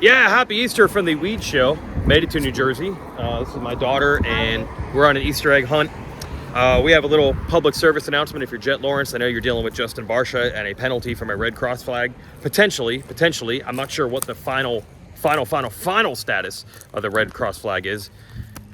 Yeah, happy Easter from the Weege Show. Made it to New Jersey. This is my daughter, and we're on an Easter egg hunt. We have a little public service announcement. If you're Jett Lawrence, I know you're dealing with Justin Barcia and a penalty from a red cross flag. Potentially. I'm not sure what the final status of the red cross flag is.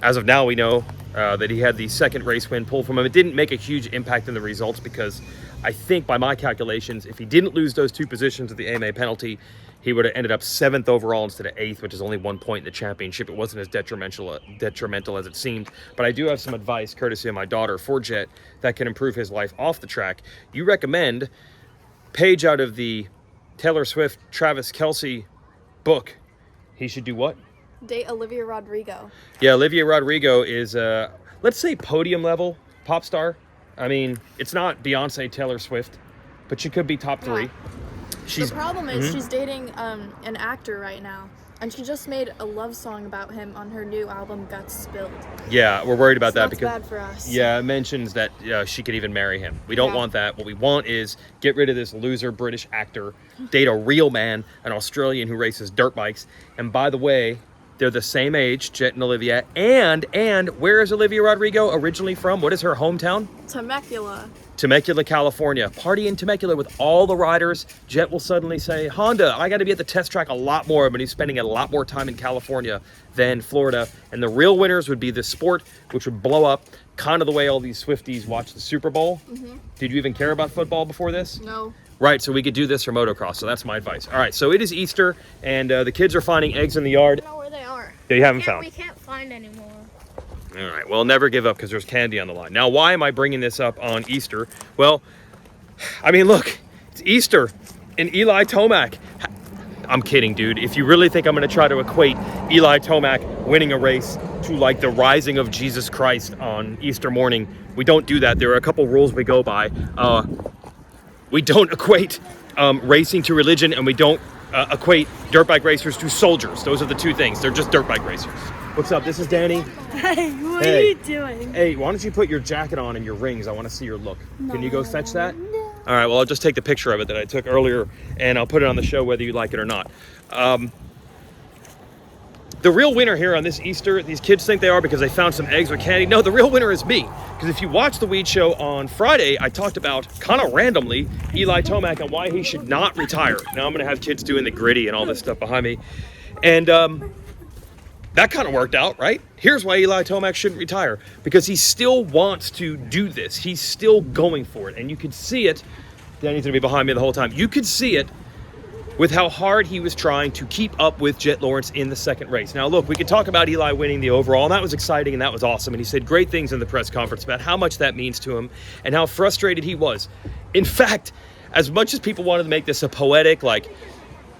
As of now, we know that he had the second race win pulled from him. It didn't make a huge impact in the results because I think by my calculations, if he didn't lose those two positions of the AMA penalty, he would have ended up 7th overall instead of 8th, which is only 1 point in the championship. It wasn't as detrimental as it seemed. But I do have some advice, courtesy of my daughter, for Jett, that can improve his life off the track. You recommend page out of the Taylor Swift, Travis Kelce book. He should do what? Date Olivia Rodrigo. Yeah, Olivia Rodrigo is, let's say, podium level pop star. I mean, it's not Beyonce, Taylor Swift, but she could be top 3. Yeah. The problem is she's dating an actor right now, and she just made a love song about him on her new album, Guts Spilled. Yeah, we're worried about that because because bad for us. Yeah, it mentions that she could even marry him. We don't want that. What we want is get rid of this loser British actor, date a real man, an Australian who races dirt bikes. And by the way, they're the same age, Jett and Olivia. And where is Olivia Rodrigo originally from? What is her hometown? Temecula, California. Party in Temecula with all the riders. Jett will suddenly say, Honda, I got to be at the test track a lot more, but he's spending a lot more time in California than Florida. And the real winners would be the sport, which would blow up kind of the way all these Swifties watch the Super Bowl. Did you even care about football before this? No. Right, so we could do this for motocross, so that's my advice. All right, so it is Easter, and the kids are finding eggs in the yard. I don't know where they are. They haven't found. We can't find anymore. All right, well, never give up because there's candy on the line. Now, why am I bringing this up on Easter? Well, I mean, look, it's Easter and Eli Tomac. I'm kidding, dude. If you really think I'm going to try to equate Eli Tomac winning a race to like the rising of Jesus Christ on Easter morning, we don't do that. There are a couple rules we go by. We don't equate racing to religion, and we don't equate dirt bike racers to soldiers. Those are the two things. They're just dirt bike racers. What's up? This is Danny. Hey, what are you doing? Hey, why don't you put your jacket on and your rings? I want to see your look. Can you go fetch that? All right, well, I'll just take the picture of it that I took earlier, and I'll put it on the show whether you like it or not. The real winner here on this Easter, these kids think they are because they found some eggs with candy. No, the real winner is me. Because if you watch the Weege Show on Friday, I talked about, kind of randomly, Eli Tomac and why he should not retire. Now I'm going to have kids doing the gritty and all this stuff behind me. And that kind of worked out, right? Here's why Eli Tomac shouldn't retire. Because he still wants to do this. He's still going for it. And you could see it. Danny's going to be behind me the whole time. You could see it with how hard he was trying to keep up with Jett Lawrence in the second race. Now, look, we could talk about Eli winning the overall, and that was exciting, and that was awesome. And he said great things in the press conference about how much that means to him and how frustrated he was. In fact, as much as people wanted to make this a poetic, like,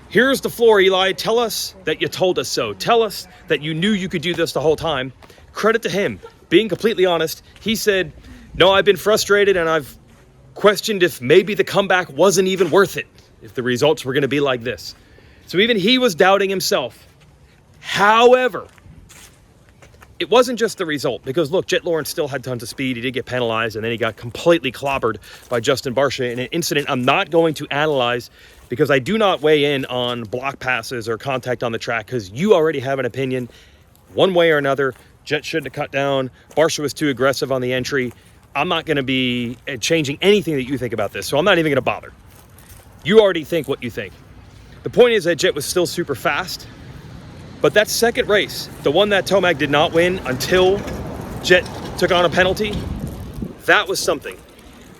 here's the floor, Eli. Tell us that you told us so. Tell us that you knew you could do this the whole time. Credit to him. Being completely honest, he said, no, I've been frustrated, and I've questioned if maybe the comeback wasn't even worth it, if the results were going to be like this. So even he was doubting himself. However, it wasn't just the result, because look, Jett Lawrence still had tons of speed. He did get penalized, and then he got completely clobbered by Justin Barcia in an incident I'm not going to analyze because I do not weigh in on block passes or contact on the track, because you already have an opinion one way or another. Jett shouldn't have cut down. Barcia was too aggressive on the entry. I'm not going to be changing anything that you think about this, so I'm not even going to bother. You already think what you think. The point is that Jett was still super fast, but that second race, the one that Tomac did not win until Jett took on a penalty, that was something.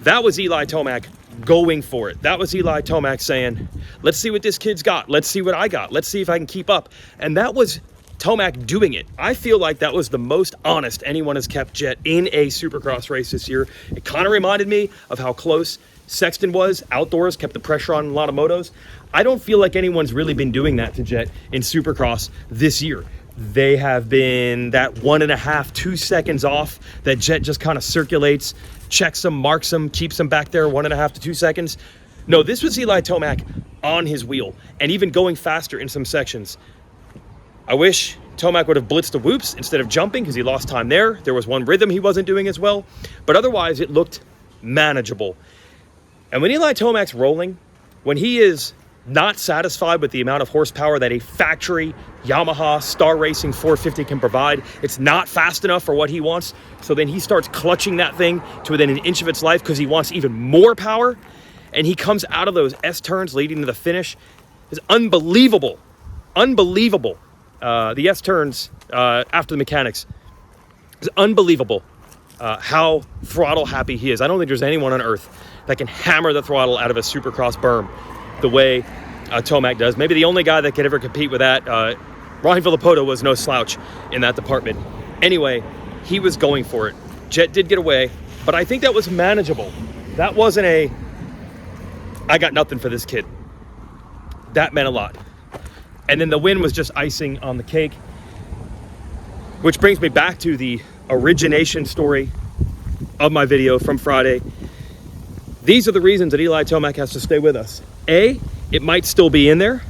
That was Eli Tomac going for it. That was Eli Tomac saying, let's see what this kid's got. Let's see what I got. Let's see if I can keep up. And that was Tomac doing it. I feel like that was the most honest anyone has kept Jett in a Supercross race this year. It kind of reminded me of how close Sexton was outdoors, kept the pressure on a lot of motos. I don't feel like anyone's really been doing that to Jett in Supercross this year. They have been that 1.5, 2 seconds off that Jett just kind of circulates, checks him, marks him, keeps him back there 1.5 to 2 seconds. No, this was Eli Tomac on his wheel and even going faster in some sections. I wish Tomac would have blitzed the whoops instead of jumping because he lost time there. There was one rhythm he wasn't doing as well, but otherwise it looked manageable. And when Eli Tomac's rolling, when he is not satisfied with the amount of horsepower that a factory Yamaha Star Racing 450 can provide. It's not fast enough for what he wants. So then he starts clutching that thing to within an inch of its life because he wants even more power. And he comes out of those S turns leading to the finish. It's unbelievable. Unbelievable. The S turns after the mechanics. It's unbelievable how throttle happy he is. I don't think there's anyone on earth that can hammer the throttle out of a Supercross berm the way Tomac does. Maybe the only guy that could ever compete with that, Ryan Villopoto, was no slouch in that department. Anyway, he was going for it. Jett did get away, but I think that was manageable. That wasn't I got nothing for this kid. That meant a lot. And then the win was just icing on the cake, which brings me back to the origination story of my video from Friday. These are the reasons that Eli Tomac has to stay with us. A, it might still be in there.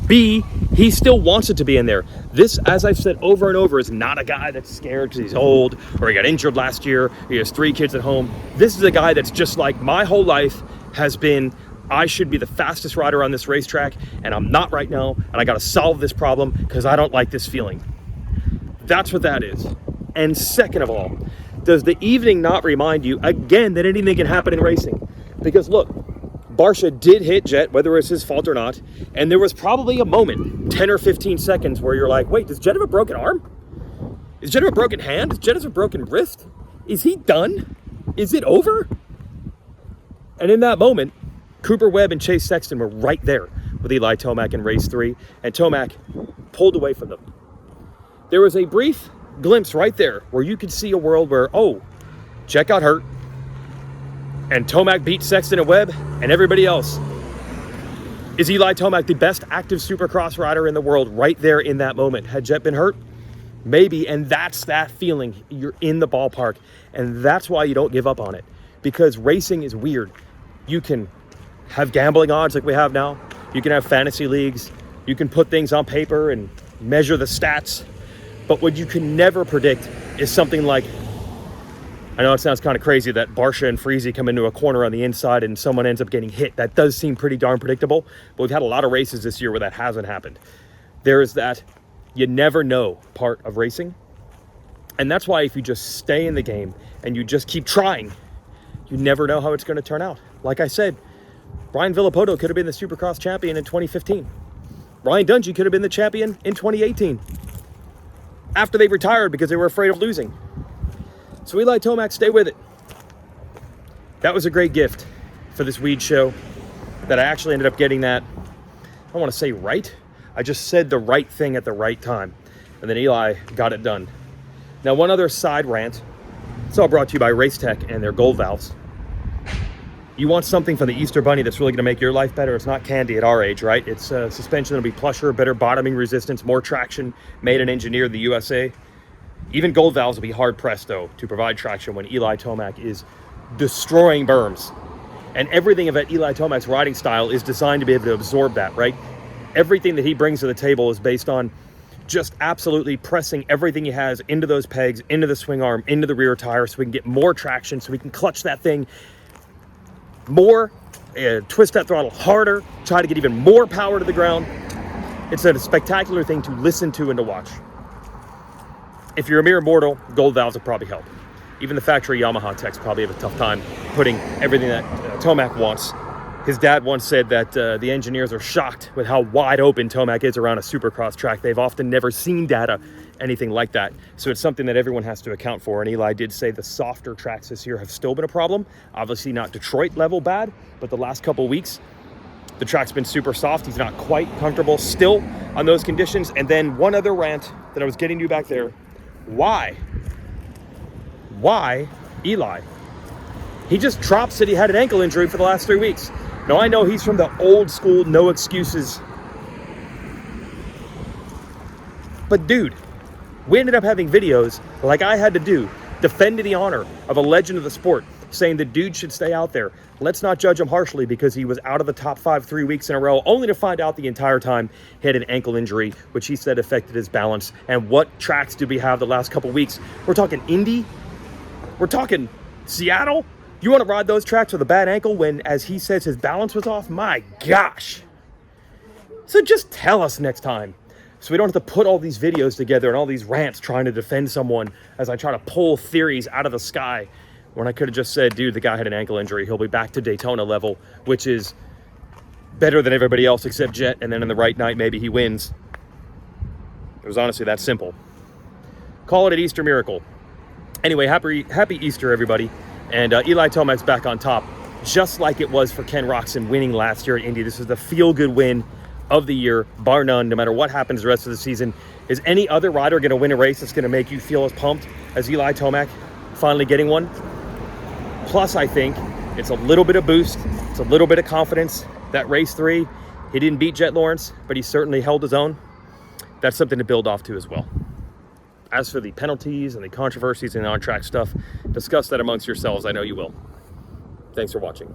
B, he still wants it to be in there. This, as I've said over and over, is not a guy that's scared because he's old or he got injured last year. He has 3 kids at home. This is a guy that's just like, my whole life has been, I should be the fastest rider on this racetrack, and I'm not right now, and I got to solve this problem because I don't like this feeling. That's what that is. And second of all, does the evening not remind you, again, that anything can happen in racing? Because look, Barcia did hit Jett, whether it's his fault or not, and there was probably a moment, 10 or 15 seconds, where you're like, wait, does Jett have a broken arm? Is Jett have a broken hand? Does Jett have a broken wrist? Is he done? Is it over? And in that moment, Cooper Webb and Chase Sexton were right there with Eli Tomac in race 3, and Tomac pulled away from them. There was a brief glimpse right there where you could see a world where, oh, Jett got hurt, and Tomac beat Sexton and Webb and everybody else. Is Eli Tomac the best active Supercross rider in the world right there in that moment? Had Jett been hurt? Maybe, and that's that feeling. You're in the ballpark, and that's why you don't give up on it, because racing is weird. You can have gambling odds like we have now. You can have fantasy leagues. You can put things on paper and measure the stats. But what you can never predict is something like, I know it sounds kind of crazy that Barcia and Freezy come into a corner on the inside and someone ends up getting hit. That does seem pretty darn predictable, but we've had a lot of races this year where that hasn't happened. There is that you never know part of racing. And that's why if you just stay in the game and you just keep trying, you never know how it's going to turn out. Like I said, Ryan Villopoto could have been the Supercross champion in 2015. Ryan Dungey could have been the champion in 2018. After they retired because they were afraid of losing. So Eli Tomac, stay with it. That was a great gift for this Weege show that I actually ended up getting that, I don't want to say right. I just said the right thing at the right time. And then Eli got it done. Now, one other side rant. It's all brought to you by Racetech and their gold valves. You want something from the Easter Bunny that's really going to make your life better. It's not candy at our age, right? It's suspension that'll be plusher, better bottoming resistance, more traction, made and engineered in the USA. Even gold valves will be hard-pressed, though, to provide traction when Eli Tomac is destroying berms. And everything about Eli Tomac's riding style is designed to be able to absorb that, right? Everything that he brings to the table is based on just absolutely pressing everything he has into those pegs, into the swing arm, into the rear tire, so we can get more traction, so we can clutch that thing more, twist that throttle harder, try to get even more power to the ground. It's a spectacular thing to listen to and to watch. If you're a mere mortal, gold valves will probably help. Even the factory Yamaha techs probably have a tough time putting everything that Tomac wants. His dad once said that the engineers are shocked with how wide open Tomac is around a Supercross track. They've often never seen data, anything like that. So it's something that everyone has to account for. And Eli did say the softer tracks this year have still been a problem. Obviously not Detroit level bad, but the last couple weeks, the track's been super soft. He's not quite comfortable still on those conditions. And then one other rant that I was getting to back there. Why? Why Eli? He just drops that he had an ankle injury for the last 3 weeks. Now, I know he's from the old school, no excuses. But dude, we ended up having videos like I had to do, defending the honor of a legend of the sport, saying the dude should stay out there. Let's not judge him harshly because he was out of the top 5 3 weeks in a row, only to find out the entire time he had an ankle injury, which he said affected his balance. And what tracks did we have the last couple weeks? We're talking Indy. We're talking Seattle. You want to ride those tracks with a bad ankle when, as he says, his balance was off? My gosh. So just tell us next time, so we don't have to put all these videos together and all these rants trying to defend someone as I try to pull theories out of the sky, when I could have just said, dude, the guy had an ankle injury. He'll be back to Daytona level, which is better than everybody else except Jett, and then in the right night, maybe he wins. It was honestly that simple. Call it an Easter miracle. Anyway, happy Easter, everybody. And Eli Tomac's back on top, just like it was for Ken Roczen winning last year at Indy. This is the feel-good win of the year, bar none, no matter what happens the rest of the season. Is any other rider going to win a race that's going to make you feel as pumped as Eli Tomac finally getting one? Plus, I think it's a little bit of boost. It's a little bit of confidence. That race 3, he didn't beat Jett Lawrence, but he certainly held his own. That's something to build off to as well. As for the penalties and the controversies and the on-track stuff, discuss that amongst yourselves. I know you will. Thanks for watching.